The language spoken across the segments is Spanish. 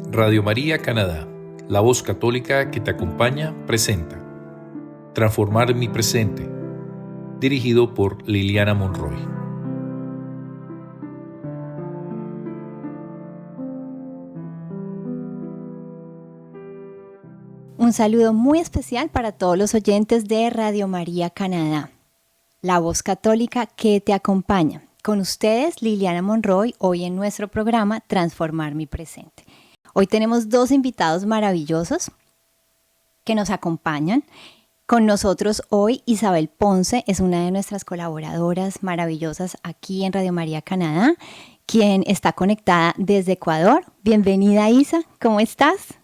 Radio María Canadá, la voz católica que te acompaña, presenta Transformar mi presente, dirigido por Liliana Monroy. Un saludo muy especial para todos los oyentes de Radio María Canadá, la voz católica que te acompaña. Con ustedes, Liliana Monroy, hoy en nuestro programa Transformar mi presente. Hoy tenemos dos invitados maravillosos que nos acompañan. Con nosotros hoy Isabel Ponce es una de nuestras colaboradoras maravillosas aquí en Radio María Canadá, quien está conectada desde Ecuador. Bienvenida, Isa, ¿cómo estás?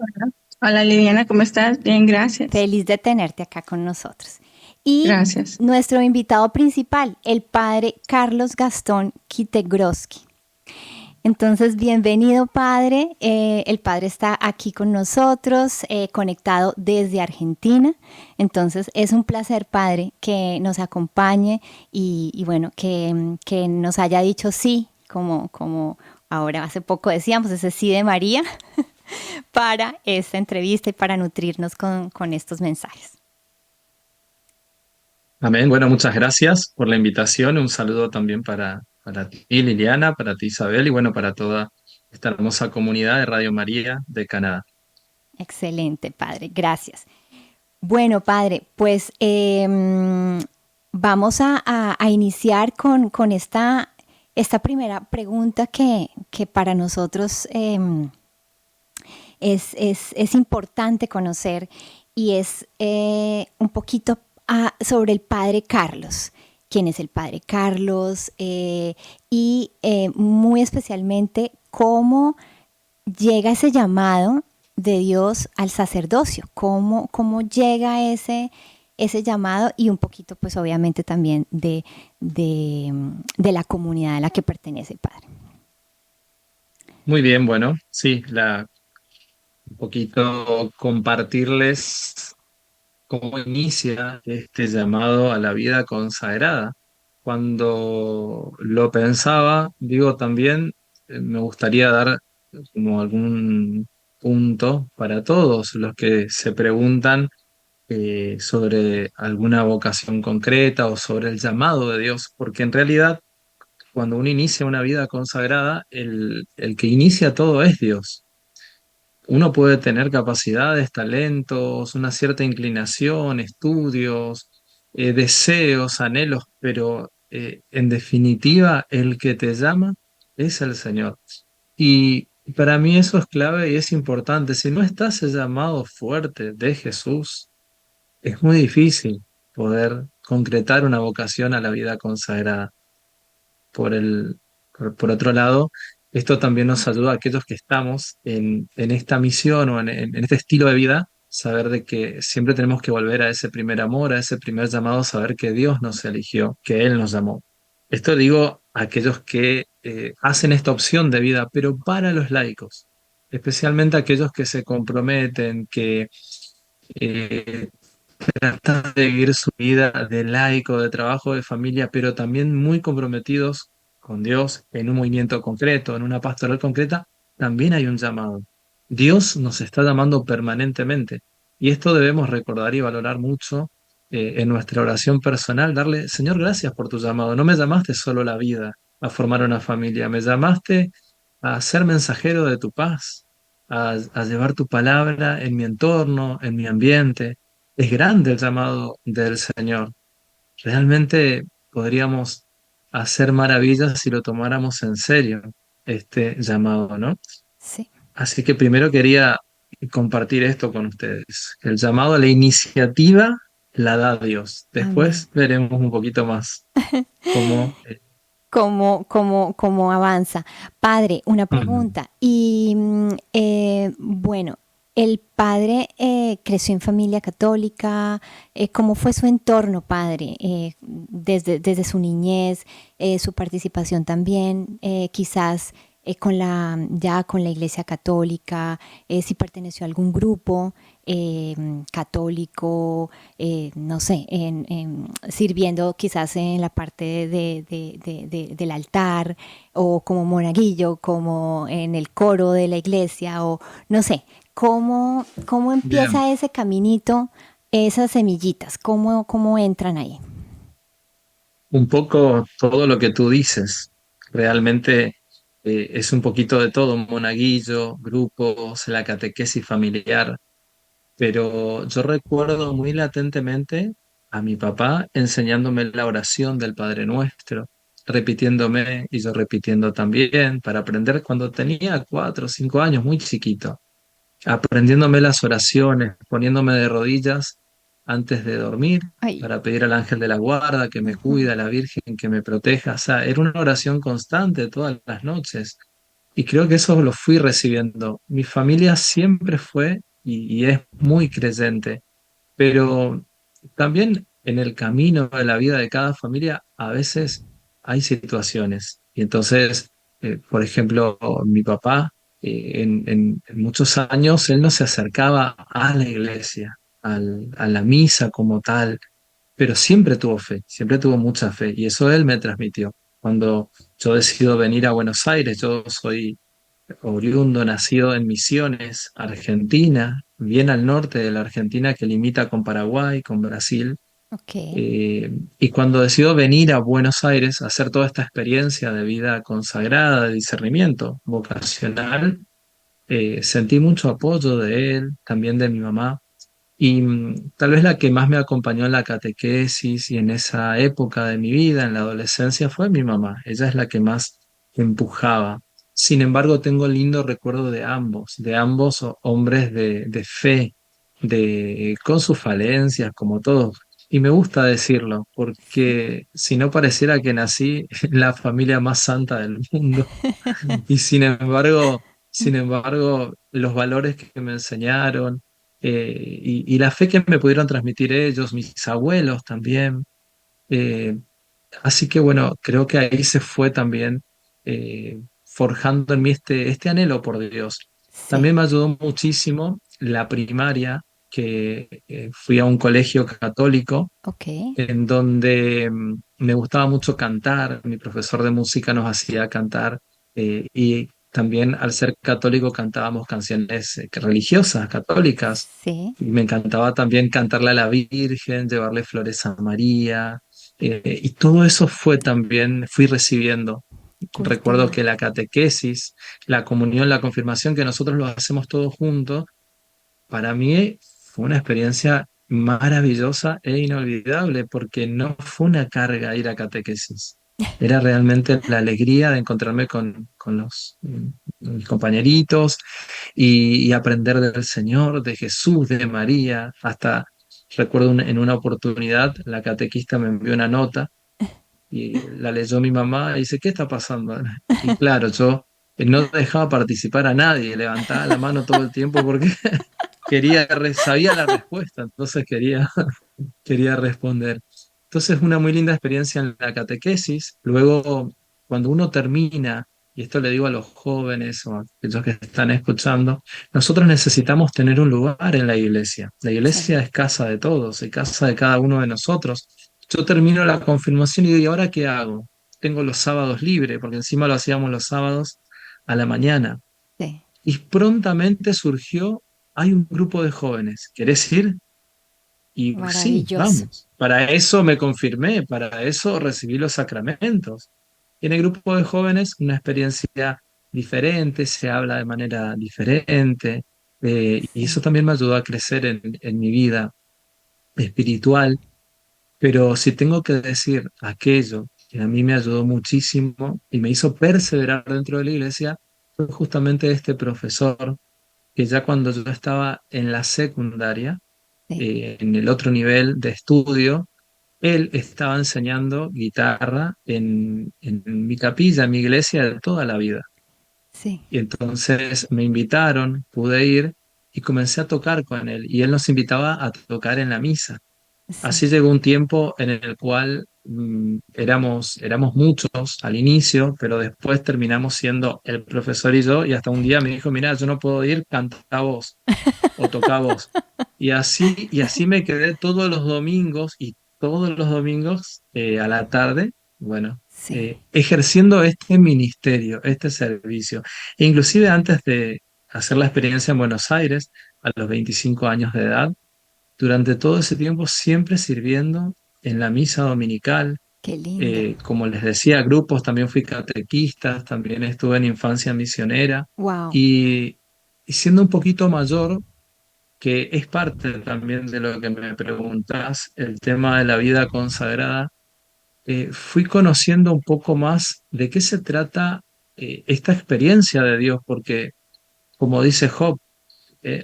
Hola Liliana, ¿cómo estás? Bien, gracias. Feliz de tenerte acá con nosotros. Y gracias. Nuestro invitado principal, el padre Carlos Gastón Kitegroski. Entonces, bienvenido, padre. El padre está aquí con nosotros, conectado desde Argentina. Entonces, es un placer, padre, que nos acompañe y bueno, que nos haya dicho sí, como ahora hace poco decíamos, ese sí de María, para esta entrevista y para nutrirnos con estos mensajes. Amén. Bueno, muchas gracias por la invitación. Un saludo también para ti, Liliana, para ti, Isabel, y bueno, para toda esta hermosa comunidad de Radio María de Canadá. Excelente, padre. Gracias. Bueno, padre, pues vamos a iniciar con esta primera pregunta que para nosotros es importante conocer, y es un poquito sobre el padre Carlos. ¿Quién es el padre Carlos? Y muy especialmente, ¿cómo llega ese llamado de Dios al sacerdocio? ¿Cómo llega ese llamado? Y un poquito, pues obviamente también de la comunidad a la que pertenece el padre. Muy bien, bueno, sí, un poquito compartirles cómo inicia este llamado a la vida consagrada. Cuando lo pensaba, digo, también me gustaría dar como algún punto para todos los que se preguntan sobre alguna vocación concreta o sobre el llamado de Dios, porque en realidad cuando uno inicia una vida consagrada, el que inicia todo es Dios. Uno puede tener capacidades, talentos, una cierta inclinación, estudios, deseos, anhelos, pero en definitiva el que te llama es el Señor. Y para mí eso es clave y es importante. Si no está ese llamado fuerte de Jesús, es muy difícil poder concretar una vocación a la vida consagrada. Por otro lado, esto también nos ayuda a aquellos que estamos en esta misión o en este estilo de vida, saber de que siempre tenemos que volver a ese primer amor, a ese primer llamado, saber que Dios nos eligió, que Él nos llamó. Esto digo a aquellos que hacen esta opción de vida, pero para los laicos, especialmente aquellos que se comprometen, que eh, tratan de vivir su vida de laico, de trabajo, de familia, pero también muy comprometidos con Dios en un movimiento concreto, en una pastoral concreta, también hay un llamado. Dios nos está llamando permanentemente y esto debemos recordar y valorar mucho en nuestra oración personal, darle, Señor, gracias por tu llamado. No me llamaste solo la vida, a formar una familia, me llamaste a ser mensajero de tu paz, a llevar tu palabra en mi entorno, en mi ambiente. Es grande el llamado del Señor. Realmente podríamos hacer maravillas si lo tomáramos en serio, este llamado, ¿no? Sí. Así que primero quería compartir esto con ustedes. El llamado a la iniciativa la da Dios. Después veremos un poquito más cómo... ¿Cómo avanza? Padre, una pregunta. Y bueno, el padre creció en familia católica. ¿Cómo fue su entorno, padre? Desde su niñez, su participación también, quizás ya con la Iglesia Católica, si perteneció a algún grupo eh, católico, no sé, sirviendo quizás en la parte del altar o como monaguillo, como en el coro de la iglesia o no sé, cómo Bien. empieza ese caminito, esas semillitas, cómo entran ahí. Un poco todo lo que tú dices. Realmente es un poquito de todo, monaguillo, grupos, la catequesis familiar. Pero yo recuerdo muy latentemente a mi papá enseñándome la oración del Padre Nuestro, repitiéndome y yo repitiendo también para aprender cuando tenía 4 o 5 años, muy chiquito, aprendiéndome las oraciones, poniéndome de rodillas antes de dormir Ay, para pedir al ángel de la guarda que me cuida, a la Virgen que me proteja. O sea, era una oración constante todas las noches. Y creo que eso lo fui recibiendo. Mi familia siempre fue y es muy creyente, pero también en el camino de la vida de cada familia a veces hay situaciones. Y entonces, por ejemplo, mi papá, en muchos años, él no se acercaba a la iglesia, a la misa como tal, pero siempre tuvo fe, siempre tuvo mucha fe. Y eso él me transmitió. Cuando yo decido venir a Buenos Aires, yo soy oriundo, nacido en Misiones, Argentina, bien al norte de la Argentina que limita con Paraguay, con Brasil. ok. Y cuando decido venir a Buenos Aires a hacer toda esta experiencia de vida consagrada, de discernimiento vocacional, sentí mucho apoyo de él, también de mi mamá. Y tal vez la que más me acompañó en la catequesis y en esa época de mi vida, en la adolescencia, fue mi mamá. Ella es la que más empujaba. Sin embargo, tengo lindo recuerdo de ambos hombres de fe, con sus falencias, como todos. Y me gusta decirlo, porque si no pareciera que nací en la familia más santa del mundo. Y sin embargo, los valores que me enseñaron y la fe que me pudieron transmitir ellos, mis abuelos también. eh, Así que bueno, creo que ahí se fue también forjando en mí este anhelo por Dios. Sí, También me ayudó muchísimo la primaria, que fui a un colegio católico ok. en donde me gustaba mucho cantar, mi profesor de música nos hacía cantar y también al ser católico cantábamos canciones religiosas, católicas, Sí, y me encantaba también cantarle a la Virgen, llevarle flores a María, y todo eso fui recibiendo. Recuerdo que cultivando. la catequesis, la comunión, la confirmación, que nosotros lo hacemos todos juntos, para mí fue una experiencia maravillosa e inolvidable porque no fue una carga ir a catequesis. Era realmente la alegría de encontrarme con mis compañeritos y aprender del Señor, de Jesús, de María. Hasta recuerdo en una oportunidad la catequista me envió una nota y la leyó mi mamá y dice, ¿qué está pasando? Y claro, yo no dejaba participar a nadie, levantaba la mano todo el tiempo porque sabía la respuesta, entonces quería responder. Entonces, una muy linda experiencia en la catequesis. Luego, cuando uno termina, y esto le digo a los jóvenes o a aquellos que están escuchando, nosotros necesitamos tener un lugar en la iglesia. La Sí, iglesia es casa de todos, es casa de cada uno de nosotros. Yo termino la confirmación y digo, ¿y ahora qué hago? Tengo los sábados libres, porque encima lo hacíamos los sábados a la mañana. sí. Y prontamente surgió, hay un grupo de jóvenes, ¿querés ir? Y sí, Maravilloso. vamos. Para eso me confirmé, para eso recibí los sacramentos. Y en el grupo de jóvenes, una experiencia diferente, se habla de manera diferente, y eso Sí, también me ayudó a crecer en mi vida espiritual. Pero si tengo que decir aquello que a mí me ayudó muchísimo y me hizo perseverar dentro de la iglesia, fue justamente este profesor que ya cuando yo estaba en la secundaria, sí, en el otro nivel de estudio, él estaba enseñando guitarra en mi capilla, en mi iglesia de toda la vida. sí. Y entonces me invitaron, pude ir y comencé a tocar con él. Y él nos invitaba a tocar en la misa. Sí. Así llegó un tiempo en el cual éramos muchos al inicio, pero después terminamos siendo el profesor y yo, y hasta un día me dijo, mira, yo no puedo ir, canta vos o toca vos. Y así me quedé todos los domingos y todos los domingos a la tarde, bueno, Sí. ejerciendo este ministerio, este servicio. E inclusive antes de hacer la experiencia en Buenos Aires, a los 25 años de edad, durante todo ese tiempo siempre sirviendo en la misa dominical. Qué lindo. Como les decía, grupos, también fui catequista, también estuve en infancia misionera Wow. y, y siendo un poquito mayor, que es parte también de lo que me preguntas, el tema de la vida consagrada, fui conociendo un poco más de qué se trata esta experiencia de Dios, porque como dice Job,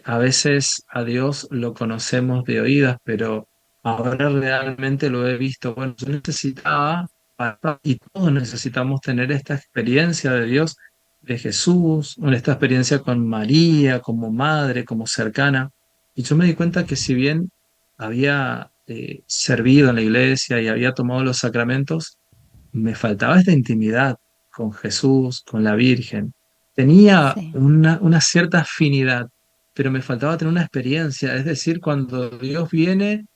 a veces a Dios lo conocemos de oídas, pero ahora realmente lo he visto. Bueno, yo necesitaba, y todos necesitamos tener esta experiencia de Dios, de Jesús, esta experiencia con María, como madre, como cercana. Y yo me di cuenta que si bien había servido en la iglesia y había tomado los sacramentos, me faltaba esta intimidad con Jesús, con la Virgen. Tenía Sí. una cierta afinidad, pero me faltaba tener una experiencia, es decir, cuando Dios viene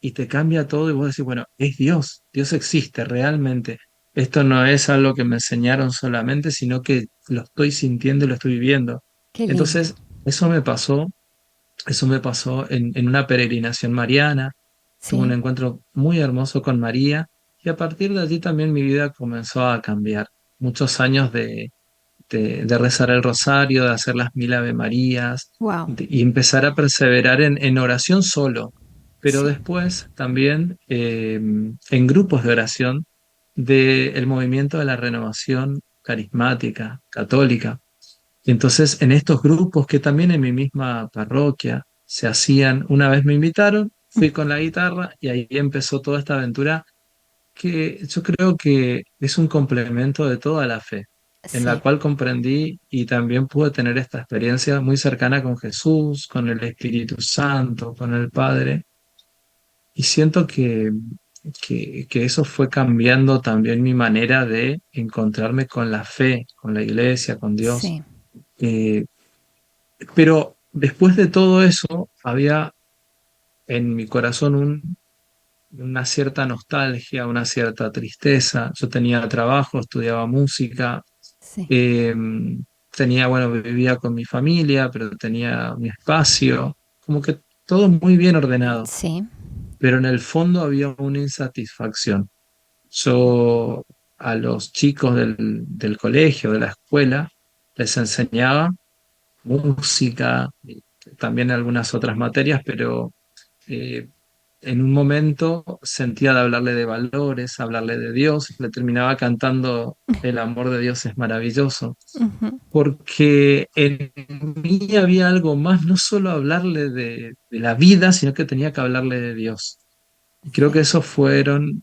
y te cambia todo y vos decís, bueno, es Dios, Dios existe realmente. Esto no es algo que me enseñaron solamente, sino que lo estoy sintiendo y lo estoy viviendo. Qué lindo. Entonces, eso me pasó en una peregrinación mariana. Tuve un Sí. encuentro muy hermoso con María y a partir de allí también mi vida comenzó a cambiar. Muchos años de rezar el rosario, de hacer las 1000 Ave Marías Wow. y empezar a perseverar en oración solo, pero Sí. después también en grupos de oración del movimiento de la renovación carismática, católica. Y entonces en estos grupos que también en mi misma parroquia se hacían, una vez me invitaron, fui con la guitarra y ahí empezó toda esta aventura que yo creo que es un complemento de toda la fe, en la Sí. cual comprendí y también pude tener esta experiencia muy cercana con Jesús, con el Espíritu Santo, con el Padre, y siento que eso fue cambiando también mi manera de encontrarme con la fe, con la iglesia, con Dios. Sí. Eh, pero después de todo eso, había en mi corazón una cierta nostalgia, una cierta tristeza. Yo tenía trabajo, estudiaba música, Sí. eh, bueno, vivía con mi familia, pero tenía mi espacio, como que todo muy bien ordenado, Sí. pero en el fondo había una insatisfacción. Yo a los chicos del colegio, de la escuela, les enseñaba música, también algunas otras materias, pero eh, en un momento sentía de hablarle de valores, hablarle de Dios, le terminaba cantando El amor de Dios es maravilloso, Ujú. porque en mí había algo más, no solo hablarle de la vida, sino que tenía que hablarle de Dios. Y creo que Sí. eso fueron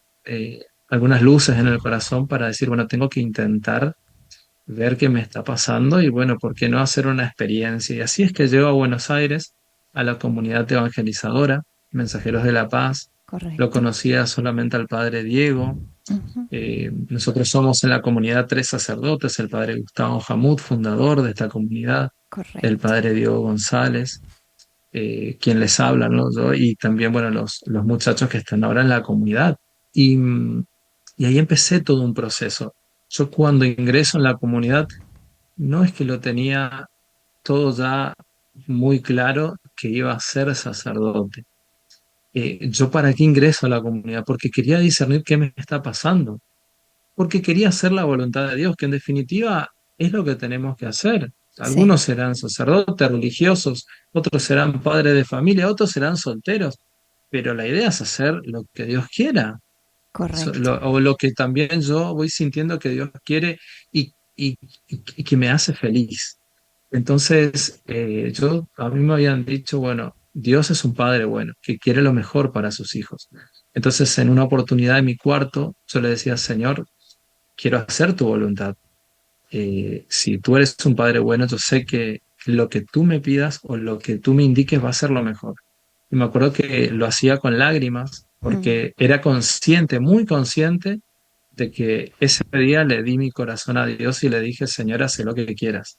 algunas luces en el corazón para decir, bueno, tengo que intentar ver qué me está pasando y bueno, ¿por qué no hacer una experiencia? Y así es que llego a Buenos Aires, a la comunidad evangelizadora, Mensajeros de la Paz. Lo Correcto. conocía solamente al padre Diego. Ujú. Nosotros somos en la comunidad 3 sacerdotes, el padre Gustavo Jamut, fundador de esta comunidad, el Correcto. padre Diego González, quien les habla, ¿no? Yo, y también, bueno, los muchachos que están ahora en la comunidad. Y ahí empecé todo un proceso. Yo cuando ingreso en la comunidad, no es que lo tenía todo ya muy claro que iba a ser sacerdote. ¿Yo para qué ingreso a la comunidad? Porque quería discernir qué me está pasando, porque quería hacer la voluntad de Dios, que en definitiva es lo que tenemos que hacer. Sí. Algunos serán sacerdotes religiosos, otros serán padres de familia, otros serán solteros, pero la idea es hacer lo que Dios quiera, Correcto. o lo que también yo voy sintiendo que Dios quiere y que me hace feliz. Entonces, a mí me habían dicho, bueno, Dios es un padre bueno, que quiere lo mejor para sus hijos. Entonces, en una oportunidad en mi cuarto, yo le decía, Señor, quiero hacer tu voluntad. Si tú eres un padre bueno, yo sé que lo que tú me pidas o lo que tú me indiques va a ser lo mejor. Y me acuerdo que lo hacía con lágrimas Mm, porque era consciente, muy consciente, de que ese día le di mi corazón a Dios y le dije, Señor, haz lo que quieras.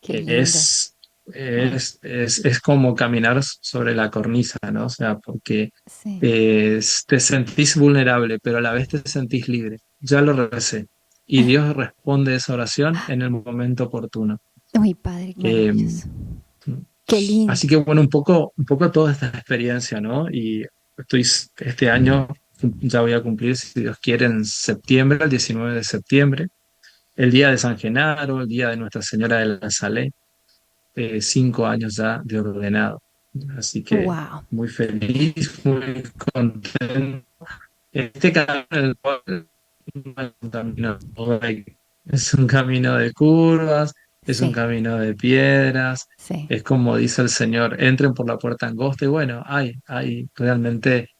qué lindo. Es, Mm, es como caminar sobre la cornisa, ¿no? O sea, porque sí. te sentís vulnerable, pero a la vez te sentís libre. Ya lo recé. Y Dios responde esa oración en el momento oportuno. Uy, Padre, Eh, maravilloso. Qué lindo. Así que bueno, un poco toda esta experiencia, ¿no? Y este año ya voy a cumplir, si Dios quiere, en septiembre, el 19 de septiembre, el día de San Genaro, el día de Nuestra Señora de la Salé, 5 años ya de ordenado. Así que Wow. muy feliz, muy contento. Este camino del cual no es un camino recto, es un camino de curvas, es un Sí, camino de piedras, sí, es como dice el Señor, entren por la puerta angosta y bueno, hay realmente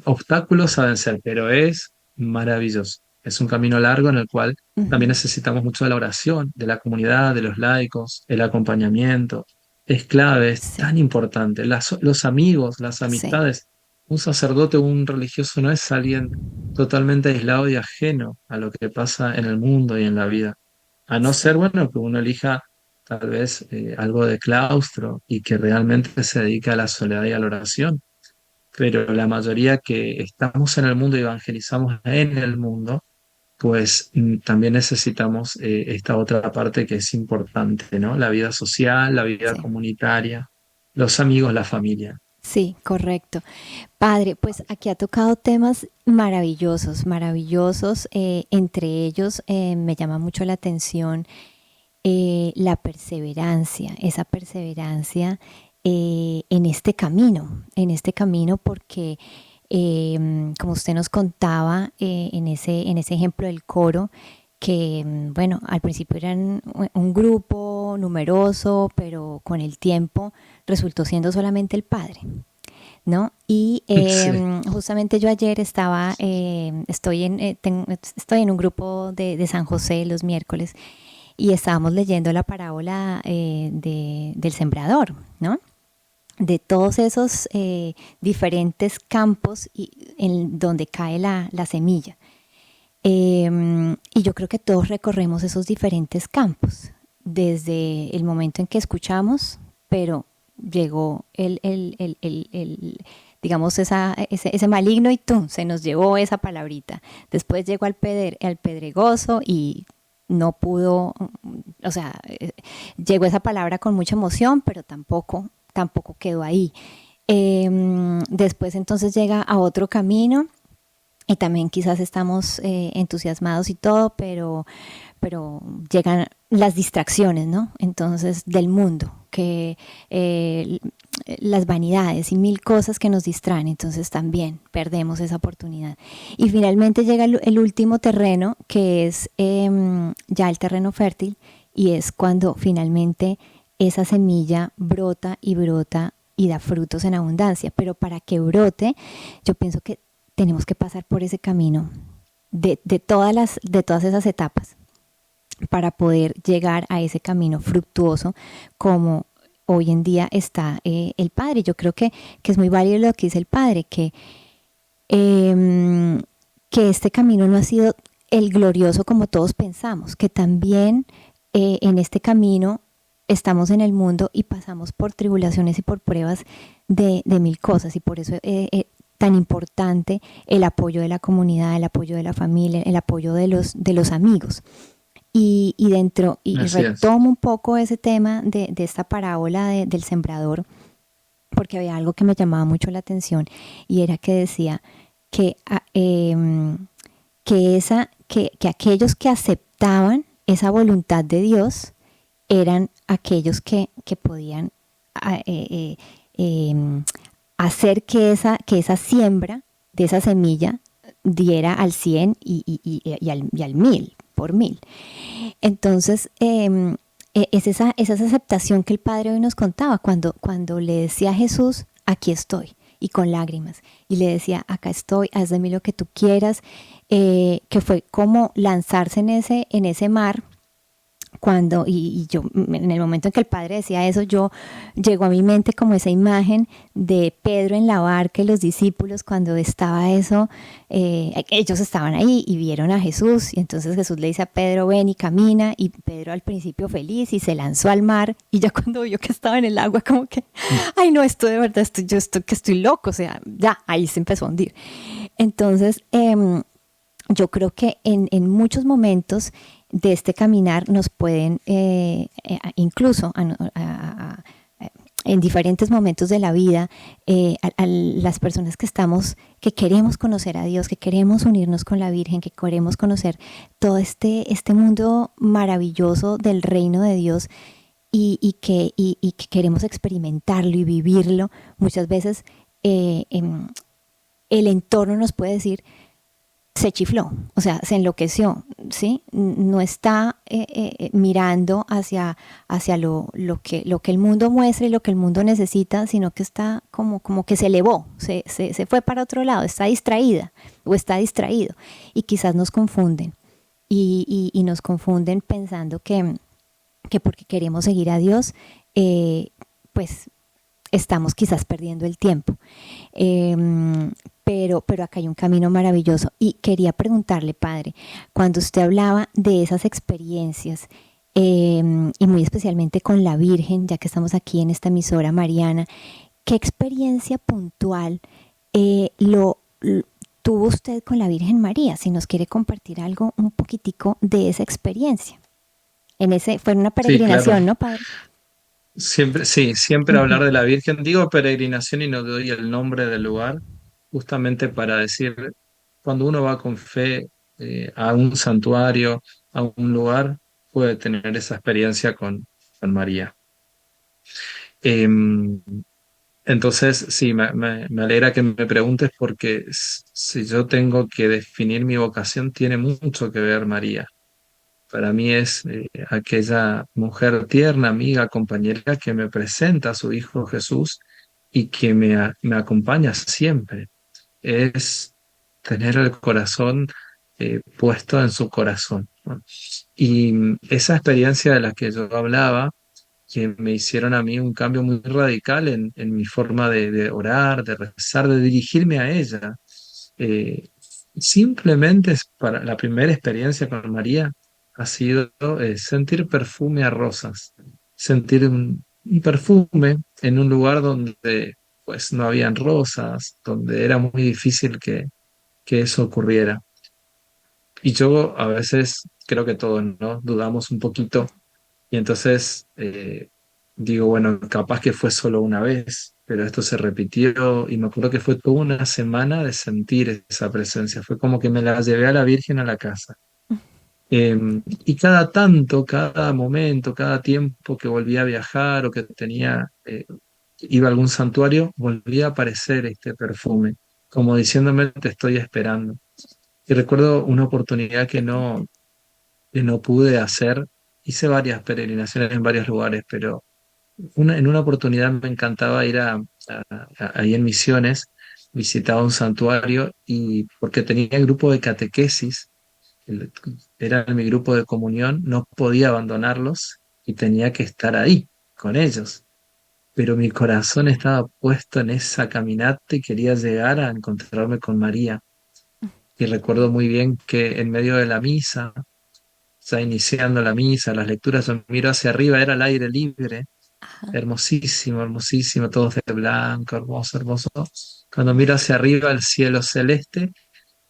obstáculos a vencer, pero es maravilloso. Es un camino largo en el cual también ujú, necesitamos mucho de la oración, de la comunidad, de los laicos, el acompañamiento. Es clave, es sí, tan importante. Los amigos, las sí, amistades. Un sacerdote o un religioso no es alguien totalmente aislado y ajeno a lo que pasa en el mundo y en la vida. A no ser, sí, bueno, que uno elija tal vez algo de claustro y que realmente se dedica a la soledad y a la oración. Pero la mayoría que estamos en el mundo y evangelizamos en el mundo, pues también necesitamos esta otra parte que es importante, ¿no? La vida social, la vida sí. comunitaria, los amigos, la familia. Sí, correcto. Padre, pues aquí ha tocado temas maravillosos, maravillosos. Entre ellos me llama mucho la atención la perseverancia, esa perseverancia en este camino porque como usted nos contaba en ese ejemplo del coro, que bueno, al principio eran un grupo numeroso, pero con el tiempo resultó siendo solamente el padre, ¿no? Y Sí, justamente yo ayer estoy en un grupo de San José los miércoles y estábamos leyendo la parábola del sembrador, ¿no? De todos esos diferentes campos en donde cae la semilla. Y yo creo que todos recorremos esos diferentes campos, desde el momento en que escuchamos, pero llegó digamos, ese maligno y ¡tum! Se nos llevó esa palabrita. Después llegó al pedregoso y no pudo, o sea, llegó esa palabra con mucha emoción, pero tampoco quedó ahí. Después entonces llega a otro camino y también quizás estamos entusiasmados y todo, pero llegan las distracciones, ¿no? Entonces, del mundo, que las vanidades y mil cosas que nos distraen, entonces también perdemos esa oportunidad. Y finalmente llega el último terreno, que es ya el terreno fértil, y es cuando finalmente esa semilla brota y da frutos en abundancia. Pero para que brote, yo pienso que tenemos que pasar por ese camino de todas esas etapas para poder llegar a ese camino fructuoso como hoy en día está el Padre. Yo creo que es muy válido lo que dice el Padre, eh, que este camino no ha sido el glorioso como todos pensamos, que también en este camino estamos en el mundo y pasamos por tribulaciones y por pruebas de mil cosas y por eso tan importante el apoyo de la comunidad, el apoyo de la familia, el apoyo de los amigos. Y así es. retomo un poco ese tema de esta parábola del sembrador, porque había algo que me llamaba mucho la atención y era que decía que, que aquellos que aceptaban esa voluntad de Dios eran aquellos que podían ah, hacer que esa siembra de esa semilla diera al 100 y al 1000 por 1000. Entonces, es esa aceptación que el Padre hoy nos contaba cuando le decía a Jesús, aquí estoy, y con lágrimas, y le decía, acá estoy, haz de mí lo que tú quieras, que fue como lanzarse en ese mar y yo, en el momento en que el padre decía eso, yo llegó a mi mente como esa imagen de Pedro en la barca y los discípulos cuando estaba eso, ellos estaban ahí y vieron a Jesús, y entonces Jesús le dice a Pedro, ven y camina, y Pedro al principio feliz y se lanzó al mar, y ya cuando vio que estaba en el agua como que, ay no, esto de verdad, que estoy loco, o sea, ya, ahí se empezó a hundir. Entonces, yo creo que en muchos momentos de este caminar nos pueden, incluso en diferentes momentos de la vida, a las personas que queremos conocer a Dios, que queremos unirnos con la Virgen, que queremos conocer todo este mundo maravilloso del reino de Dios y que queremos experimentarlo y vivirlo, muchas veces el entorno nos puede decir, se chifló, o sea, se enloqueció, ¿sí? No está mirando hacia lo que el mundo muestra y lo que el mundo necesita, sino que está como que se elevó, se fue para otro lado, está distraída o está distraído. Y quizás nos confunden y nos confunden pensando que porque queremos seguir a Dios, pues estamos quizás perdiendo el tiempo. Pero acá hay un camino maravilloso. Y quería preguntarle, padre, cuando usted hablaba de esas experiencias, y muy especialmente con la Virgen, ya que estamos aquí en esta emisora mariana, ¿qué experiencia puntual tuvo usted con la Virgen María? Si nos quiere compartir algo, un poquitico de esa experiencia. Fue una peregrinación, Sí, claro. ¿no, padre? Siempre hablar de la Virgen. Digo peregrinación y no doy el nombre del lugar, justamente para decir, cuando uno va con fe a un santuario, a un lugar, puede tener esa experiencia con María. Em, entonces, sí, me alegra que me preguntes porque si yo tengo que definir mi vocación, tiene mucho que ver María. Para mí es aquella mujer tierna, amiga, compañera que me presenta a su Hijo Jesús y que me acompaña siempre. Es tener el corazón puesto en su corazón, ¿no? Y esa experiencia de la que yo hablaba, que me hicieron a mí un cambio muy radical en mi forma de orar, de rezar, de dirigirme a ella. Eh, Simplemente es para la primera experiencia con María ha sido sentir perfume a rosas, sentir un perfume en un lugar donde pues no habían rosas, donde era muy difícil que eso ocurriera. Y yo a veces creo que todos, ¿no? Dudamos un poquito y entonces digo, bueno, capaz que fue solo una vez, pero esto se repitió y me acuerdo que fue toda una semana de sentir esa presencia. Fue como que me la llevé a la Virgen a la casa. Y cada tanto, cada momento, cada tiempo que volvía a viajar o que iba a algún santuario, volvía a aparecer este perfume, como diciéndome, te estoy esperando. Y recuerdo una oportunidad que no pude hacer. Hice varias peregrinaciones en varios lugares, pero en una oportunidad me encantaba ir ahí en Misiones, visitaba un santuario y porque tenía grupo de catequesis, el- era mi grupo de comunión, no podía abandonarlos y tenía que estar ahí con ellos. Pero mi corazón estaba puesto en esa caminata y quería llegar a encontrarme con María. Y recuerdo muy bien que en medio de la misa, ya iniciando la misa, las lecturas, yo miro hacia arriba, era el aire libre, hermosísimo, hermosísimo, todos de blanco, hermoso, hermoso. Cuando miro hacia arriba, el cielo celeste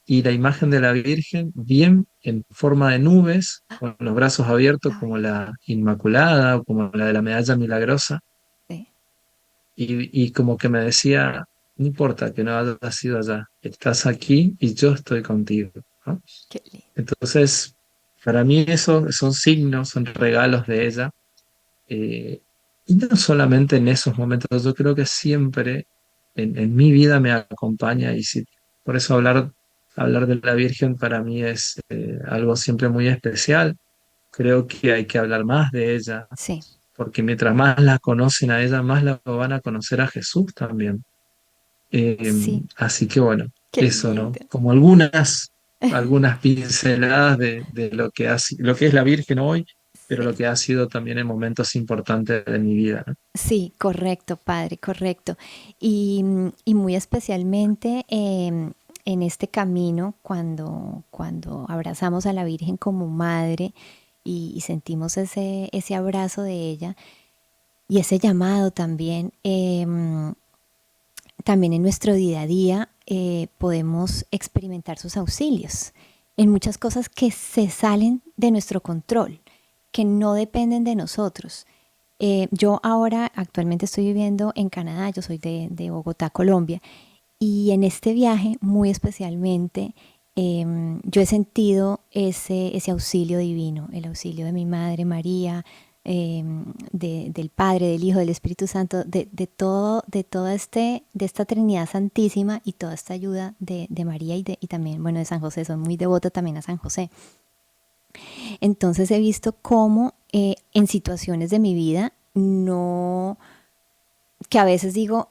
y la imagen de la Virgen, bien en forma de nubes, con los brazos abiertos Ay, como la Inmaculada o como la de la Medalla Milagrosa, sí, y como que me decía, no importa que no hayas sido allá, estás aquí y yo estoy contigo, ¿no? qué lindo. Entonces, para mí eso son signos, son regalos de ella. Y no solamente en esos momentos, yo creo que siempre en mi vida me acompaña y por eso hablar de la Virgen para mí es algo siempre muy especial. Creo que hay que hablar más de ella, Sí, porque mientras más la conocen a ella, más la van a conocer a Jesús también. Eh, sí, Así que bueno, qué eso, ¿no? lindo. Como algunas pinceladas de lo que lo que es la Virgen hoy pero lo que ha sido también en momentos importantes de mi vida, ¿no? Sí, correcto, padre, correcto. Y muy especialmente en este camino, cuando abrazamos a la Virgen como madre y sentimos ese abrazo de ella y ese llamado también, también en nuestro día a día podemos experimentar sus auxilios en muchas cosas que se salen de nuestro control, que no dependen de nosotros. Yo ahora actualmente estoy viviendo en Canadá, yo soy de Bogotá, Colombia, y en este viaje muy especialmente yo he sentido ese auxilio divino, el auxilio de mi Madre María, del Padre, del Hijo, del Espíritu Santo, de esta Trinidad Santísima y toda esta ayuda de María y también, bueno, de San José, soy muy devota también a San José. Entonces he visto cómo en situaciones de mi vida no, que a veces digo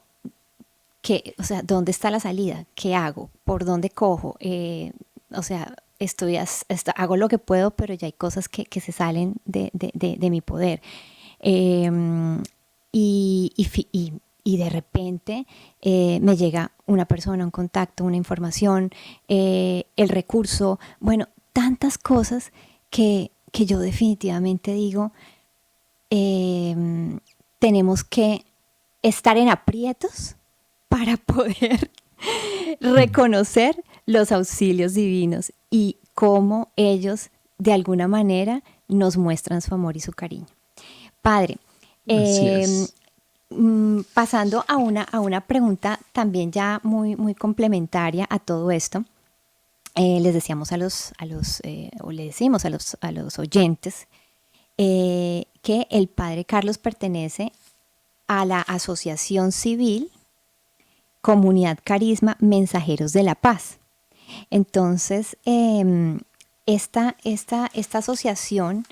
que, o sea, ¿dónde está la salida? ¿Qué hago? ¿Por dónde cojo? O sea, hago lo que puedo, pero ya hay cosas que se salen de mi poder. Eh, y de repente me llega una persona, un contacto, una información, el recurso, bueno, tantas cosas que yo definitivamente digo, tenemos que estar en aprietos para poder Mm. reconocer los auxilios divinos y cómo ellos de alguna manera nos muestran su amor y su cariño. Padre, Así eh, es. pasando a una pregunta también ya muy complementaria a todo esto, les decíamos o le decimos a los oyentes que el padre Carlos pertenece a la Asociación Civil Comunidad Carisma Mensajeros de la Paz. Entonces, esta asociación,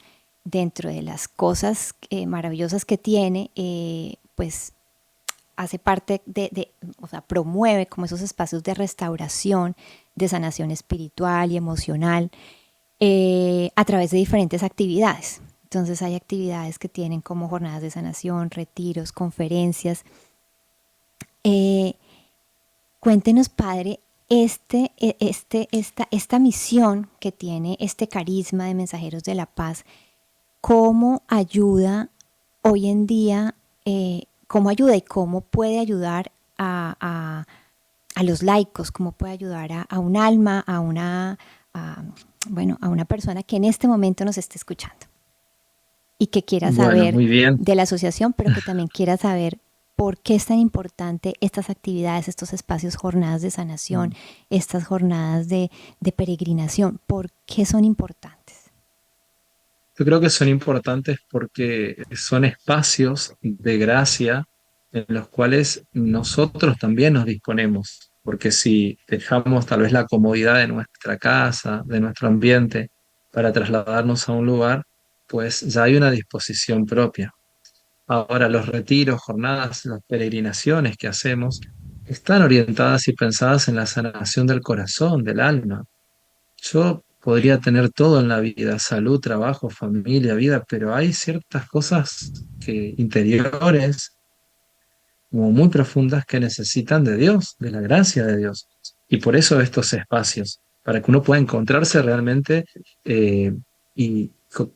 dentro de las cosas maravillosas que tiene, pues hace parte o sea, promueve como esos espacios de restauración, de sanación espiritual y emocional a través de diferentes actividades. Entonces hay actividades que tienen como jornadas de sanación, retiros, conferencias. Eh, Cuéntenos, padre, esta misión que tiene este carisma de mensajeros de la paz, ¿cómo ayuda hoy en día, cómo ayuda y cómo puede ayudar a los laicos, cómo puede ayudar a un alma, a, bueno, a una persona que en este momento nos esté escuchando y que quiera Bueno, saber muy bien. de la asociación, pero que también quiera saber por qué es tan importante estas actividades, estos espacios, jornadas de sanación, Mm. estas jornadas de peregrinación, por qué son importantes. Yo creo que son importantes porque son espacios de gracia en los cuales nosotros también nos disponemos, porque si dejamos tal vez la comodidad de nuestra casa, de nuestro ambiente, para trasladarnos a un lugar, pues ya hay una disposición propia. Ahora, los retiros, jornadas, las peregrinaciones que hacemos están orientadas y pensadas en la sanación del corazón, del alma. Yo podría tener todo en la vida, salud, trabajo, familia, vida, pero hay ciertas cosas que interiores, como muy profundas, que necesitan de Dios, de la gracia de Dios. Y por eso estos espacios, para que uno pueda encontrarse realmente eh,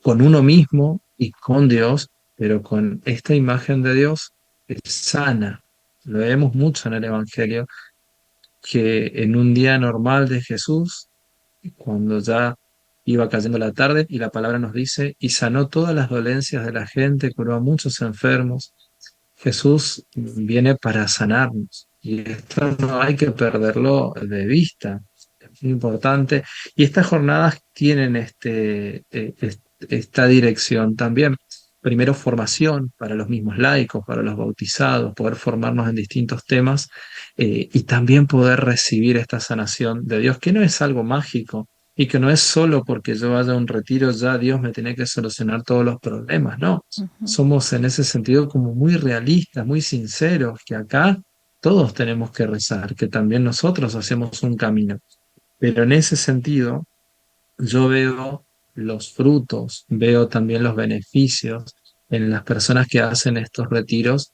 con uno mismo y con Dios, pero con esta imagen de Dios que sana. Lo vemos mucho en el Evangelio, que en un día normal de Jesús, cuando ya iba cayendo la tarde, y la palabra nos dice, y sanó todas las dolencias de la gente, curó a muchos enfermos. Jesús viene para sanarnos y esto no hay que perderlo de vista. Es muy importante. Y estas jornadas tienen esta dirección también. Primero, formación para los mismos laicos, para los bautizados, poder formarnos en distintos temas y también poder recibir esta sanación de Dios, que no es algo mágico y que no es solo porque yo vaya a un retiro, ya Dios me tiene que solucionar todos los problemas, no. Ujú, Somos en ese sentido como muy realistas, muy sinceros, que acá todos tenemos que rezar, que también nosotros hacemos un camino. Pero en ese sentido, yo veo los frutos, veo también los beneficios en las personas que hacen estos retiros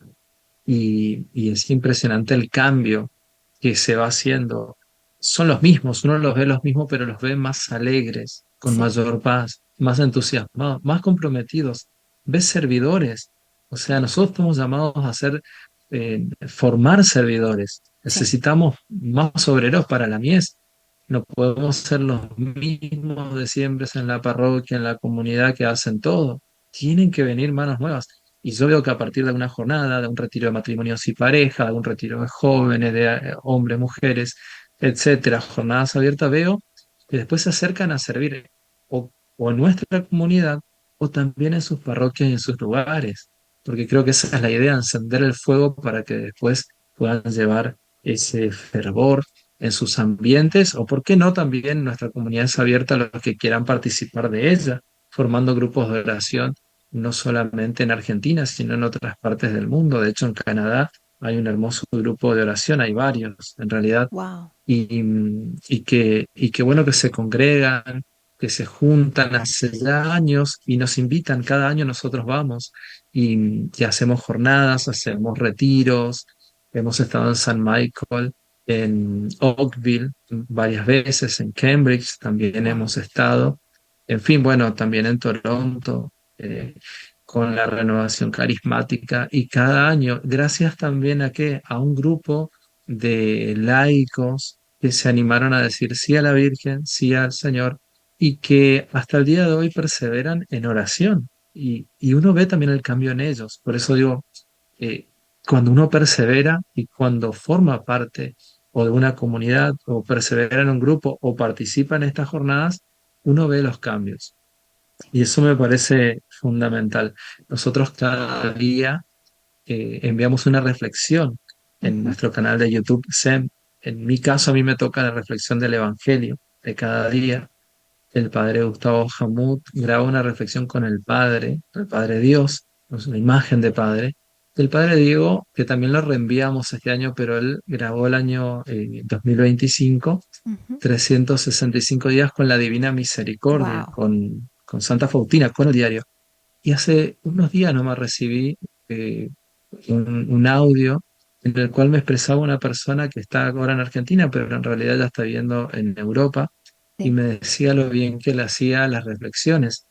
y es impresionante el cambio que se va haciendo. Son los mismos, uno los ve los mismos, pero los ve más alegres, con Sí, mayor paz, más entusiasmados, más comprometidos. Ves servidores, o sea, nosotros estamos llamados a ser, formar servidores. sí, Necesitamos más obreros para la mies. No podemos ser los mismos de siempre en la parroquia, en la comunidad que hacen todo. Tienen que venir manos nuevas. Y yo veo que a partir de una jornada, de un retiro de matrimonios y pareja, de un retiro de jóvenes, de hombres, mujeres, etcétera, jornadas abiertas, veo que después se acercan a servir o en nuestra comunidad o también en sus parroquias y en sus lugares. Porque creo que esa es la idea, encender el fuego para que después puedan llevar ese fervor en sus ambientes o, por qué no, también nuestra comunidad es abierta a los que quieran participar de ella, formando grupos de oración no solamente en Argentina, sino en otras partes del mundo. De hecho, en Canadá hay un hermoso grupo de oración, hay varios en realidad, wow, y que bueno que se congregan, que se juntan hace ya años y nos invitan, cada año nosotros vamos y hacemos jornadas, hacemos retiros, hemos estado en San Michael, en Oakville varias veces, en Cambridge también wow, hemos estado, en fin, bueno, también en Toronto. eh, con la renovación carismática y cada año, gracias también a que a un grupo de laicos que se animaron a decir sí a la Virgen, sí al Señor, y que hasta el día de hoy perseveran en oración. Y uno ve también el cambio en ellos. Por eso digo, eh, cuando uno persevera y cuando forma parte o de una comunidad o persevera en un grupo o participa en estas jornadas, uno ve los cambios. Y eso me parece fundamental. Nosotros cada día enviamos una reflexión en ujú, nuestro canal de YouTube, SEM. En mi caso, a mí me toca la reflexión del Evangelio de cada día. El padre Gustavo Hamut graba una reflexión con el Padre Dios, es una imagen de Padre. El Padre Diego, que también lo reenviamos este año, pero él grabó el año 2025, ujú, 365 días con la Divina Misericordia, wow, con Santa Faustina, con el diario. Y hace unos días nomás recibí eh, un audio en el cual me expresaba una persona que está ahora en Argentina, pero en realidad ya está viviendo en Europa, y sí, me decía lo bien que le hacía las reflexiones.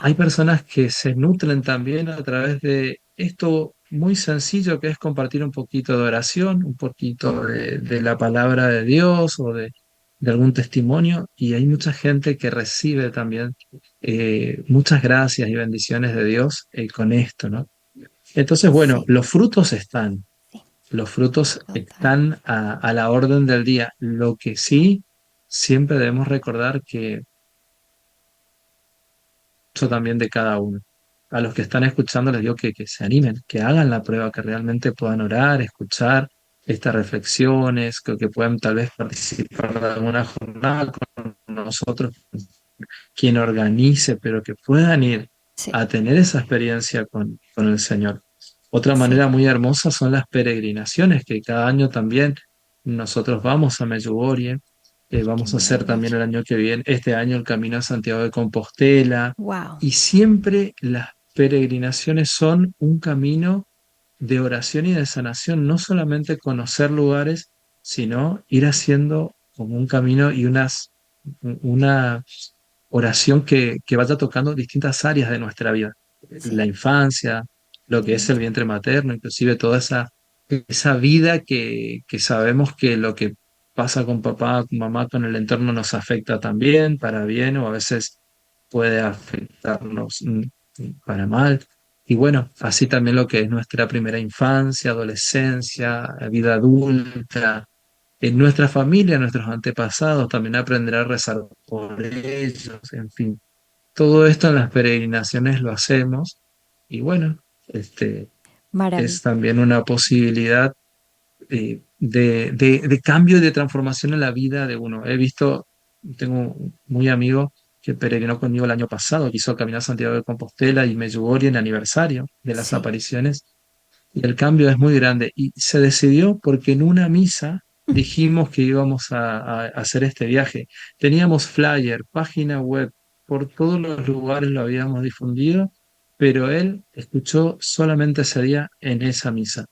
Hay wow, personas que se nutren también a través de esto muy sencillo que es compartir un poquito de oración, un poquito de la palabra de Dios o de algún testimonio, y hay mucha gente que recibe también muchas gracias y bendiciones de Dios con esto, ¿no? Entonces, bueno, sí, sí, los frutos total. están a la orden del día. Lo que sí, siempre debemos recordar que eso también de cada uno. A los que están escuchando les digo que se animen, que hagan la prueba, que realmente puedan orar, escuchar estas reflexiones, que puedan tal vez participar de alguna jornada con nosotros, quien organice, pero que puedan ir Sí, a tener esa experiencia con el Señor. Otra sí, manera muy hermosa son las peregrinaciones, que cada año también nosotros vamos a Medjugorje, qué vamos a hacer también maravilla. el año que viene, este año el Camino a Santiago de Compostela, Wow, y siempre las peregrinaciones son un camino de oración y de sanación, no solamente conocer lugares, sino ir haciendo como un camino y una oración que vaya tocando distintas áreas de nuestra vida. La sí, infancia, lo el que es el vientre. vientre materno, inclusive toda esa vida que sabemos que lo que pasa con papá, con mamá, con el entorno nos afecta también, para bien o a veces puede afectarnos para mal. Y bueno, así también lo que es nuestra primera infancia, adolescencia, vida adulta, en nuestra familia, nuestros antepasados, también aprender a rezar por ellos, en fin. Todo esto en las peregrinaciones lo hacemos y bueno, es Maravilla. también una posibilidad de cambio y de transformación en la vida de uno. He visto, tengo un muy amigo que peregrinó conmigo el año pasado, que hizo Caminar Santiago de Compostela y Medjugorje en aniversario de las Sí, apariciones, y el cambio es muy grande. Y se decidió porque en una misa dijimos que íbamos a hacer este viaje. Teníamos flyer, página web, por todos los lugares lo habíamos difundido, pero él escuchó solamente ese día en esa misa.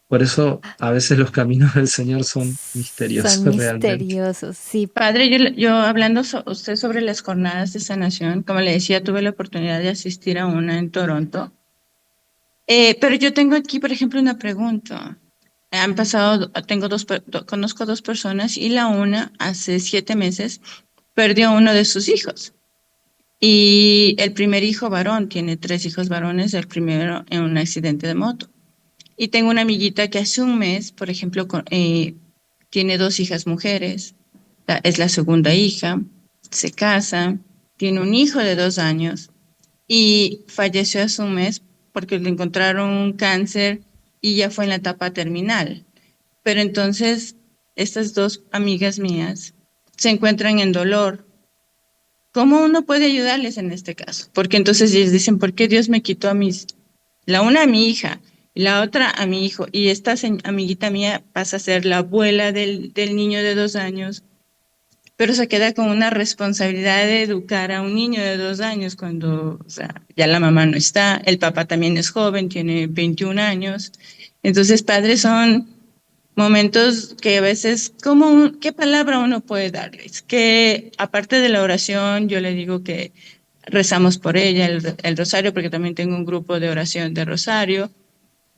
Por eso a veces los caminos del Señor son Son misteriosos realmente. misteriosos, sí. Padre, yo hablando usted sobre las jornadas de sanación, como le decía, tuve la oportunidad de asistir a una en Toronto. Pero yo tengo aquí, por ejemplo, una pregunta. Han pasado, conozco dos personas y la una hace 7 meses perdió a uno de sus hijos. Y el primer hijo varón, tiene 3 hijos varones, el primero en un accidente de moto. Y tengo una amiguita que hace un mes, por ejemplo, tiene 2 hijas mujeres, es la segunda hija, se casa, tiene un hijo de 2 años y falleció hace un mes porque le encontraron un cáncer y ya fue en la etapa terminal. Pero entonces estas dos amigas mías se encuentran en dolor. ¿Cómo uno puede ayudarles en este caso? Porque entonces ellos dicen, ¿por qué Dios me quitó la una a mi hija y la otra a mi hijo? Y esta amiguita mía pasa a ser la abuela del niño de 2 años, pero se queda con una responsabilidad de educar a un niño de 2 años cuando, o sea, ya la mamá no está, el papá también es joven, tiene 21 años. Entonces, padres, son momentos que a veces, ¿qué palabra uno puede darles? Que aparte de la oración, yo le digo que rezamos por ella, el rosario, porque también tengo un grupo de oración de rosario,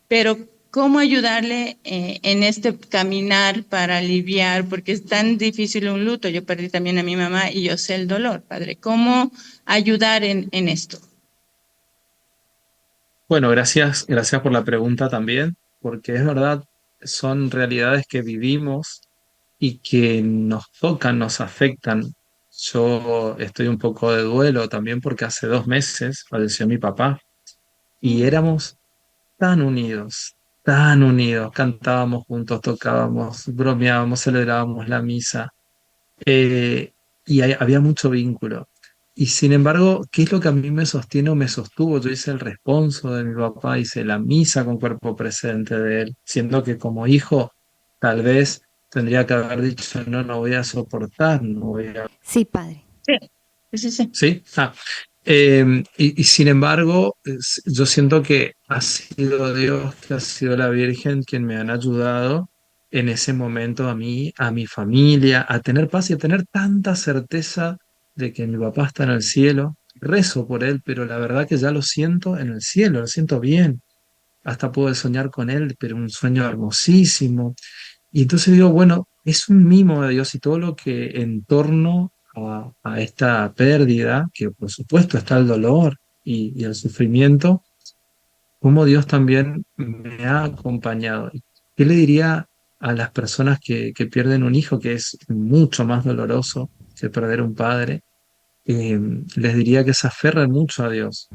pero ¿cómo ayudarle en este caminar para aliviar? Porque es tan difícil un luto. Yo perdí también a mi mamá y yo sé el dolor, padre. ¿Cómo ayudar en esto? Bueno, gracias por la pregunta también, porque es verdad, son realidades que vivimos y que nos tocan, nos afectan. Yo estoy un poco de duelo también porque hace 2 meses falleció mi papá y éramos tan unidos, cantábamos juntos, tocábamos, bromeábamos, celebrábamos la misa, y había mucho vínculo. Y sin embargo, ¿qué es lo que a mí me sostiene o me sostuvo? Yo hice el responso de mi papá, hice la misa con cuerpo presente de él, siendo que como hijo tal vez tendría que haber dicho, no, no voy a soportar, no voy a... Sí, padre. Sí, sí, sí. ¿Sí? Y sin embargo, yo siento que ha sido Dios, que ha sido la Virgen quien me han ayudado en ese momento a mí, a mi familia, a tener paz y a tener tanta certeza de que mi papá está en el cielo. Rezo por él, pero la verdad que ya lo siento en el cielo, lo siento bien. Hasta puedo soñar con él, pero un sueño hermosísimo. Y entonces digo, bueno, es un mimo de Dios y todo lo que en torno a esta pérdida, que por supuesto está el dolor y el sufrimiento, como Dios también me ha acompañado. ¿Qué le diría a las personas que pierden un hijo, que es mucho más doloroso que perder un padre? Les diría que se aferren mucho a Dios,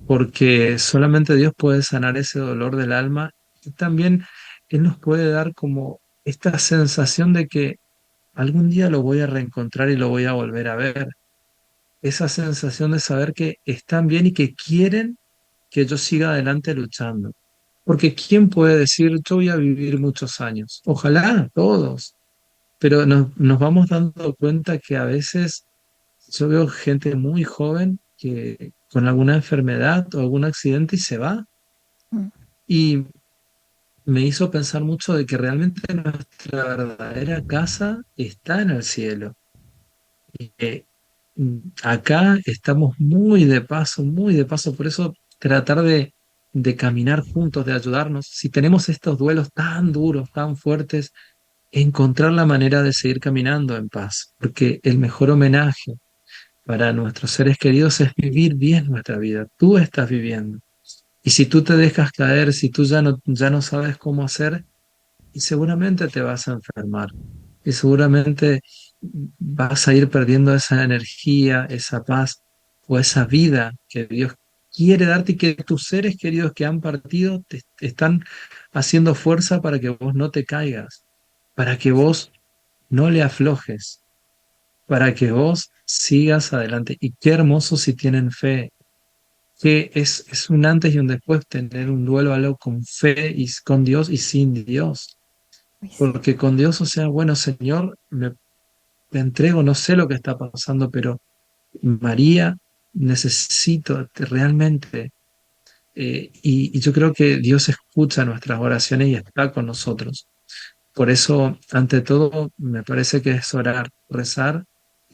porque solamente Dios puede sanar ese dolor del alma y también Él nos puede dar como esta sensación de que algún día lo voy a reencontrar y lo voy a volver a ver. Esa sensación de saber que están bien y que quieren que yo siga adelante luchando. Porque ¿quién puede decir yo voy a vivir muchos años? Ojalá todos, pero nos vamos dando cuenta que a veces yo veo gente muy joven que con alguna enfermedad o algún accidente y se va. Mm. Y me hizo pensar mucho de que realmente nuestra verdadera casa está en el cielo. Y que acá estamos muy de paso, por eso tratar de caminar juntos, de ayudarnos. Si tenemos estos duelos tan duros, tan fuertes, encontrar la manera de seguir caminando en paz, porque el mejor homenaje para nuestros seres queridos es vivir bien nuestra vida. Tú estás viviendo. Y si tú te dejas caer, si tú ya no sabes cómo hacer, y seguramente te vas a enfermar. Y seguramente vas a ir perdiendo esa energía, esa paz o esa vida que Dios quiere darte y que tus seres queridos que han partido te están haciendo fuerza para que vos no te caigas, para que vos no le aflojes, para que vos sigas adelante. Y qué hermoso si tienen fe, que es un antes y un después tener un duelo algo con fe y con Dios y sin Dios. Uy, sí. Porque con Dios, o sea, bueno, Señor, te entrego, no sé lo que está pasando, pero María necesito realmente. Y yo creo que Dios escucha nuestras oraciones y está con nosotros. Por eso, ante todo, me parece que es orar, rezar.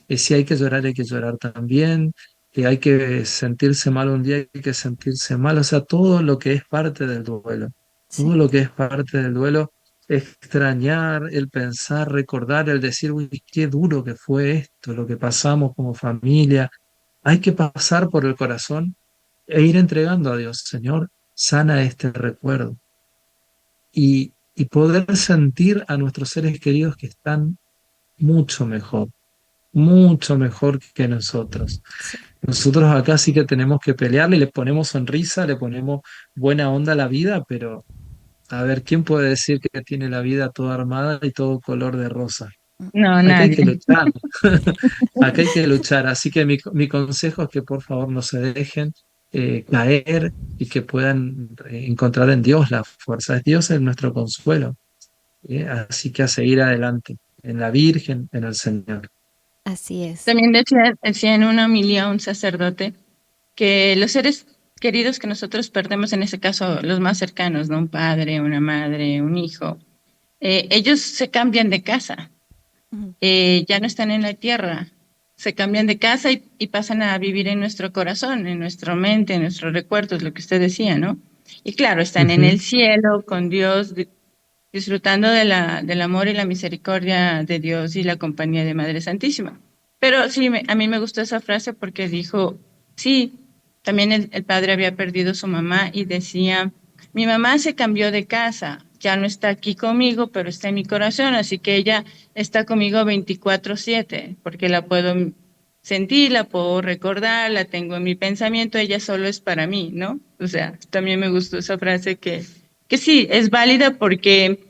Si hay que llorar también. Que hay que sentirse mal un día, hay que sentirse mal. O sea, todo lo que es parte del duelo. Todo Sí, lo que es parte del duelo, extrañar, el pensar, recordar, el decir, uy, qué duro que fue esto, lo que pasamos como familia. Hay que pasar por el corazón e ir entregando a Dios, Señor, sana este recuerdo y poder sentir a nuestros seres queridos que están mucho mejor que nosotros. sí. Nosotros acá sí que tenemos que pelearle, le ponemos sonrisa, le ponemos buena onda a la vida, pero a ver, ¿quién puede decir que tiene la vida toda armada y todo color de rosa? No, Acá hay que nadie. luchar, acá hay que luchar. Así que mi consejo es que por favor no se dejen caer y que puedan encontrar en Dios la fuerza. Dios es nuestro consuelo. Así que a seguir adelante, en la Virgen, en el Señor. Así es. También decía en una homilía un sacerdote que los seres queridos que nosotros perdemos, en ese caso los más cercanos, ¿no? Un padre, una madre, un hijo, ellos se cambian de casa, Ujú. ya no están en la tierra, se cambian de casa y pasan a vivir en nuestro corazón, en nuestra mente, en nuestros recuerdos, lo que usted decía, ¿no? Y claro, están en Ujú. el cielo con Dios, disfrutando de del amor y la misericordia de Dios y la compañía de Madre Santísima. Pero sí, a mí me gustó esa frase porque dijo, sí, también el padre había perdido a su mamá y decía, mi mamá se cambió de casa, ya no está aquí conmigo, pero está en mi corazón, así que ella está conmigo 24/7, porque la puedo sentir, la puedo recordar, la tengo en mi pensamiento, ella solo es para mí, ¿no? O sea, también me gustó esa frase que sí, es válida porque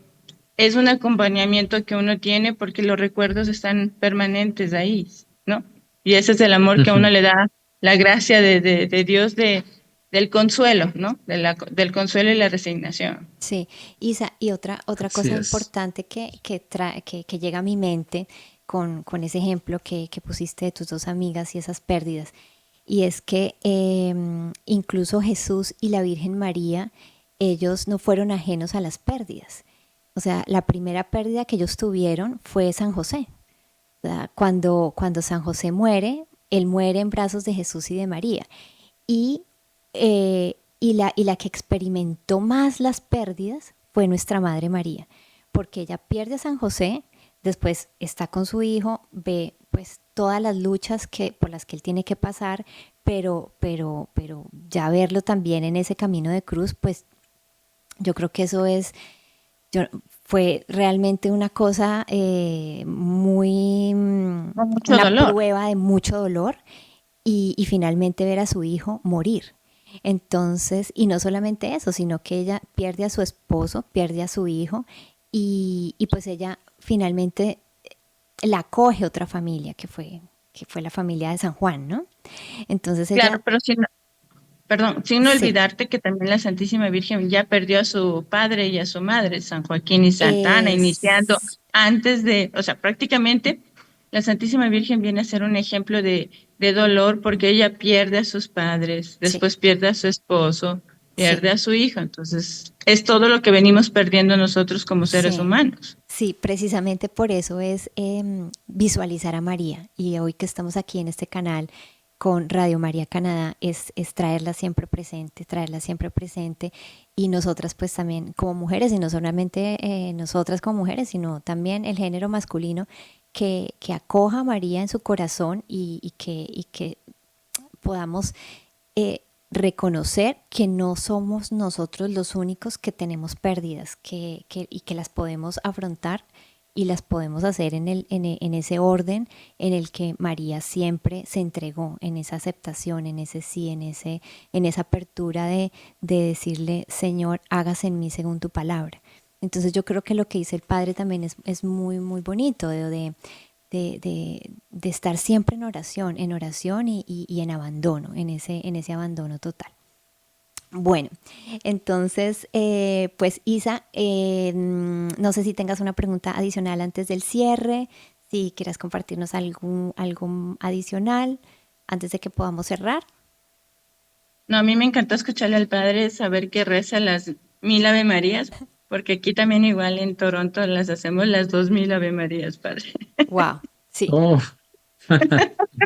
es un acompañamiento que uno tiene porque los recuerdos están permanentes ahí, ¿no? Y ese es el amor que a uno Ujú. le da la gracia de Dios del consuelo, ¿no? Del consuelo y la resignación. Sí, Isa, y otra Así cosa es. importante que llega a mi mente con ese ejemplo que pusiste de tus dos amigas y esas pérdidas, y es que incluso Jesús y la Virgen María, ellos no fueron ajenos a las pérdidas. O sea, la primera pérdida que ellos tuvieron fue San José. O sea, cuando San José muere, él muere en brazos de Jesús y de María. Y, y la que experimentó más las pérdidas fue nuestra Madre María, porque ella pierde a San José, después está con su hijo, ve pues todas las luchas por las que él tiene que pasar, pero ya verlo también en ese camino de cruz, pues yo creo que eso yo, fue realmente una cosa muy, Con mucho una dolor. prueba de mucho dolor y finalmente ver a su hijo morir. Entonces, y no solamente eso, sino que ella pierde a su esposo, pierde a su hijo y pues ella finalmente la acoge otra familia que fue la familia de San Juan, ¿no? Entonces Claro, ella, pero perdón, sin no sí, olvidarte que también la Santísima Virgen ya perdió a su padre y a su madre, San Joaquín y Santa Ana, iniciando es, antes de, o sea, prácticamente la Santísima Virgen viene a ser un ejemplo de dolor porque ella pierde a sus padres, sí, después pierde a su esposo, sí, pierde a su hija. Entonces, es todo lo que venimos perdiendo nosotros como seres sí. humanos. Sí, precisamente por eso es visualizar a María. Y hoy que estamos aquí en este canal con Radio María Canadá, es traerla siempre presente. Y nosotras pues también como mujeres, y no solamente nosotras como mujeres, sino también el género masculino, que acoja a María en su corazón y que podamos reconocer que no somos nosotros los únicos que tenemos pérdidas y que las podemos afrontar y las podemos hacer en ese orden en el que María siempre se entregó, en esa aceptación, en ese sí, en esa apertura de decirle, Señor, hágase en mí según tu palabra. Entonces yo creo que lo que dice el Padre también es muy, muy bonito, de estar siempre en oración y en abandono, en ese abandono total. Bueno, entonces, pues Isa, no sé si tengas una pregunta adicional antes del cierre, si quieras compartirnos algo adicional. antes de que podamos cerrar? No, a mí me encantó escucharle al padre, saber que reza las 1000 Ave Marías, porque aquí también igual en Toronto las hacemos las 2000 Ave Marías, padre. Wow, sí, Oh,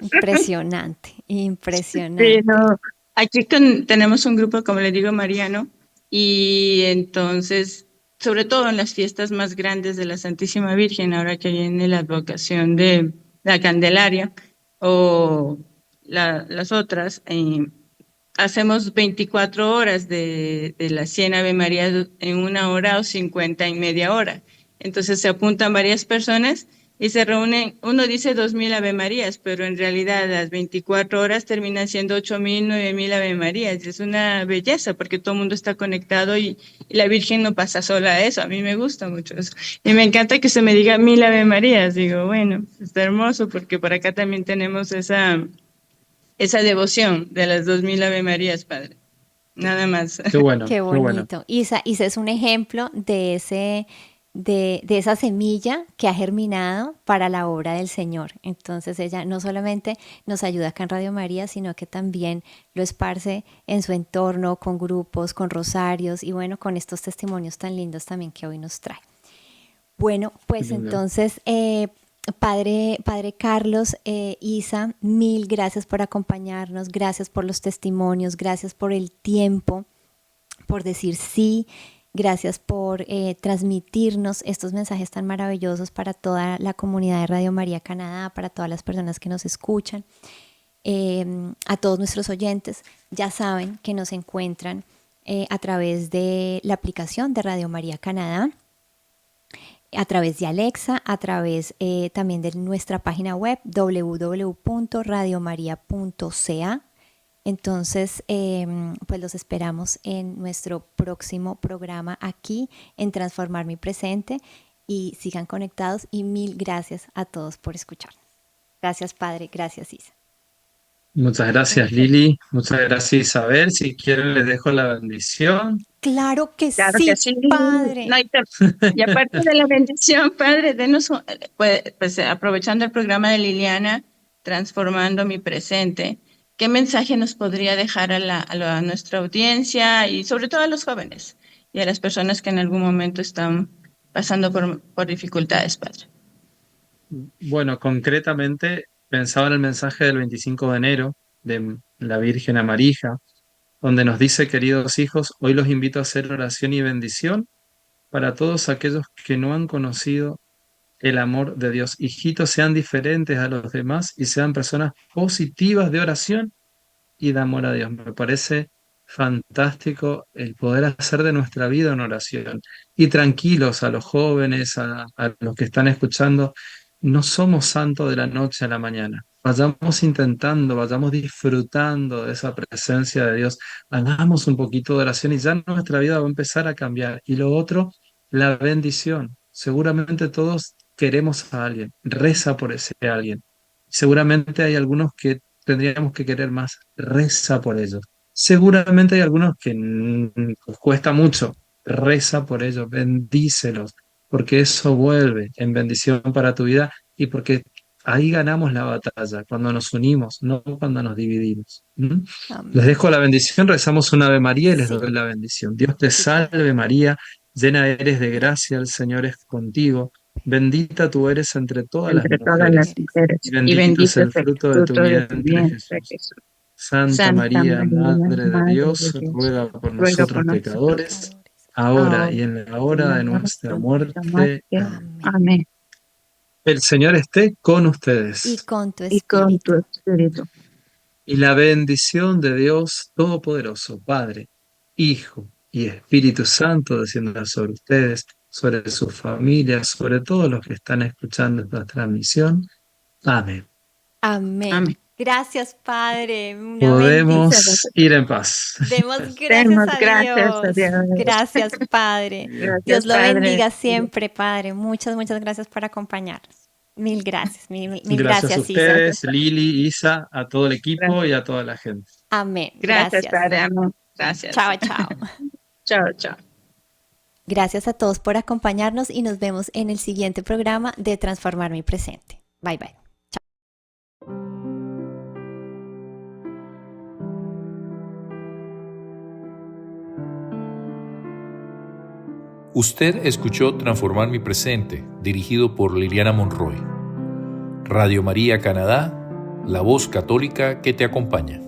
impresionante, Sí, impresionante. no. Aquí tenemos un grupo, como le digo, mariano, y entonces, sobre todo en las fiestas más grandes de la Santísima Virgen, ahora que viene la advocación de la Candelaria o las otras, hacemos 24 horas de las 100 Ave Marías en 1 hora o 50 en media hora. Entonces se apuntan varias personas y se reúnen, uno dice 2000 Ave Marías, pero en realidad las 24 horas terminan siendo 8000, 9000 Ave Marías. Es una belleza porque todo el mundo está conectado y la Virgen no pasa sola a eso. A mí me gusta mucho eso. Y me encanta que se me diga 1000 Ave Marías. Digo, bueno, está hermoso porque por acá también tenemos esa devoción de las 2000 Ave Marías, padre. Nada más. qué bueno, Qué qué bueno. bonito. Isa es un ejemplo de esa semilla que ha germinado para la obra del Señor. Entonces ella no solamente nos ayuda acá en Radio María, sino que también lo esparce en su entorno, con grupos, con rosarios y bueno, con estos testimonios tan lindos también que hoy nos trae. Bueno, Qué pues lindo. entonces, padre Carlos, Isa, mil gracias por acompañarnos, gracias por los testimonios, gracias por el tiempo, por decir sí, gracias por transmitirnos estos mensajes tan maravillosos para toda la comunidad de Radio María Canadá, para todas las personas que nos escuchan, a todos nuestros oyentes. Ya saben que nos encuentran a través de la aplicación de Radio María Canadá, a través de Alexa, a través también de nuestra página web www.radiomaria.ca. Entonces, pues los esperamos en nuestro próximo programa aquí en Transformar mi Presente y sigan conectados y mil gracias a todos por escucharnos. Gracias, Padre. Gracias, Isa. Muchas gracias, Lili. Muchas gracias, Isabel. Si quieren, les dejo la bendición. Claro que Claro que sí, sí. Padre. No, y aparte de la bendición, padre, denos, pues, aprovechando el programa de Liliana, Transformando mi Presente, ¿qué mensaje nos podría dejar a nuestra audiencia y sobre todo a los jóvenes y a las personas que en algún momento están pasando por dificultades, padre? Bueno, concretamente pensaba en el mensaje del 25 de enero de la Virgen a Marija, donde nos dice, queridos hijos, hoy los invito a hacer oración y bendición para todos aquellos que no han conocido el amor de Dios. Hijitos, sean diferentes a los demás y sean personas positivas de oración y de amor a Dios. Me parece fantástico el poder hacer de nuestra vida una oración. Y tranquilos a los jóvenes, a los que están escuchando, no somos santos de la noche a la mañana. Vayamos intentando, vayamos disfrutando de esa presencia de Dios. Hagamos un poquito de oración y ya nuestra vida va a empezar a cambiar. Y lo otro, la bendición. Seguramente todos queremos a alguien. Reza por ese alguien. Seguramente hay algunos que tendríamos que querer más. Reza por ellos. Seguramente hay algunos que cuesta mucho. Reza por ellos, bendícelos, porque eso vuelve en bendición para tu vida y porque ahí ganamos la batalla, cuando nos unimos, no cuando nos dividimos. ¿Mm? Les Amén. dejo la bendición, rezamos un Ave María y les Sí, doy la bendición. Dios te sí, Padre. salve María, llena eres de gracia, el Señor es contigo. Bendita tú eres entre todas las Entre todas las mujeres, y mujeres, y bendito es bendito es el el fruto de tu fruto de tu vientre, vientre, Jesús. Jesús. Santa Santa María, María, Madre de Madre de Dios, Dios, ruega por ruega nosotros por nosotros pecadores, Pecadores. ahora ahora y en la y en hora la de hora nuestra de nuestra muerte. muerte. Amén. Amén. Amén. El Señor esté con Y ustedes. con tu Y con espíritu. tu espíritu. Y la bendición de Dios Todopoderoso, Padre, Hijo y Espíritu Santo, descienda sobre ustedes, sobre sus familias, sobre todos los que están escuchando esta transmisión. Amén. Amén. Amén. Gracias, Padre. Una Muchas bendición. Podemos gracias. ir en paz. Demos gracias Demos a gracias a Dios. Dios. Gracias, Padre. Bien. Dios Gracias, lo Padre. bendiga siempre, Padre. Muchas, muchas gracias por acompañarnos. Mil gracias, mil Gracias a gracias, Isa. Gracias, ustedes, Lili, Isa, a todo el equipo Padre. y a toda la gente. Amén. Gracias, Gracias. Padre. Amén. Gracias. Chao, chao. Chao, chao. Gracias a todos por acompañarnos y nos vemos en el siguiente programa de Transformar mi Presente. Bye, bye. Usted escuchó Transformar mi presente, dirigido por Liliana Monroy. Radio María Canadá, la voz católica que te acompaña.